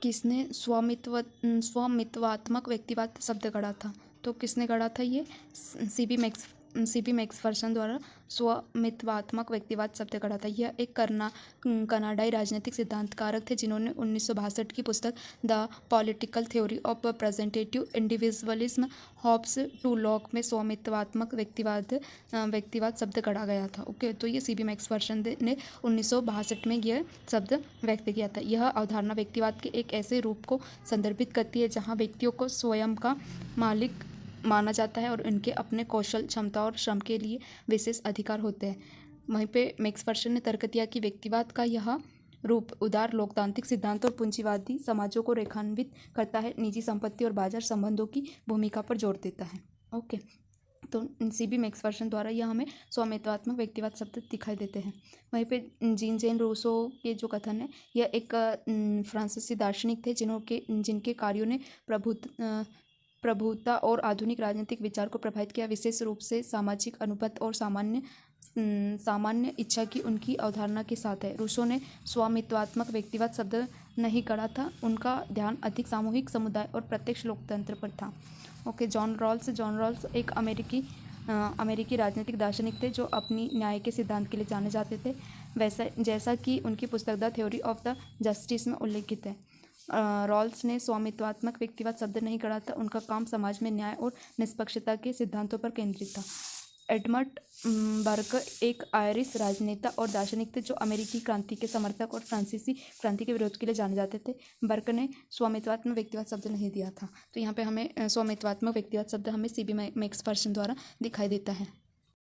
किसने स्वामित्वात्मक व्यक्तिवाद शब्द गढ़ा था? तो किसने गढ़ा था ये? सीबी मैक्सफर्सन द्वारा स्वामित्वात्मक व्यक्तिवाद शब्द गढ़ा था। यह एक कनाडाई राजनीतिक सिद्धांतकारक थे जिन्होंने 1962 की पुस्तक the political theory of presentative individualism Hobbes to Locke में स्वामित्वात्मक व्यक्तिवाद शब्द गढ़ा गया था। ओके, तो ये सीबी मैक्सफर्सन ने 1962 में यह शब्द व्यक्त किया था। यह अवधारणा व्यक्तिवाद के एक ऐसे रूप को संदर्भित करती है जहाँ व्यक्तियों को स्वयं का मालिक माना जाता है और उनके अपने कौशल, क्षमता और श्रम के लिए विशेष अधिकार होते हैं। वहीं पे मैक्सफर्सन ने तर्क दिया कि व्यक्तिवाद का यह रूप उदार लोकतांत्रिक सिद्धांत और पूंजीवादी समाजों को रेखान्वित करता है, निजी संपत्ति और बाजार संबंधों की भूमिका पर जोर देता है। ओके, तो सीबी मैक्सफर्सन द्वारा यह हमें स्वामित्वात्मक व्यक्तिवाद शब्द दिखाई देते हैं। वहीं पे जीन जेन रूसो के जो कथन है, यह एक फ्रांसीसी दार्शनिक थे जिनके कार्यों ने प्रभुता और आधुनिक राजनीतिक विचार को प्रभावित किया। विशेष रूप से सामाजिक अनुपात और सामान्य इच्छा की उनकी अवधारणा के साथ है। रूसो ने स्वामित्वात्मक व्यक्तिवाद शब्द नहीं गढ़ा था, उनका ध्यान अधिक सामूहिक, समुदाय और प्रत्यक्ष लोकतंत्र पर था। ओके, जॉन रॉल्स एक अमेरिकी राजनीतिक दार्शनिक थे जो अपनी न्याय के सिद्धांत के लिए जाने जाते थे, जैसा कि उनकी पुस्तक the theory of the justice में उल्लेखित है। रॉल्स ने स्वामित्वात्मक व्यक्तिवाद शब्द नहीं गढ़ा था, उनका काम समाज में न्याय और निष्पक्षता के सिद्धांतों पर केंद्रित था। एडमंड बर्क एक आयरिश राजनेता और दार्शनिक थे जो अमेरिकी क्रांति के समर्थक और फ्रांसीसी क्रांति के विरोध के लिए जाने जाते थे। बर्क ने स्वामित्वात्मक व्यक्तिवाद शब्द नहीं दिया था। तो यहाँ पे हमें स्वामित्वात्मक व्यक्तिवाद शब्द हमें सीबी मैक्सफर्सन द्वारा दिखाई देता है।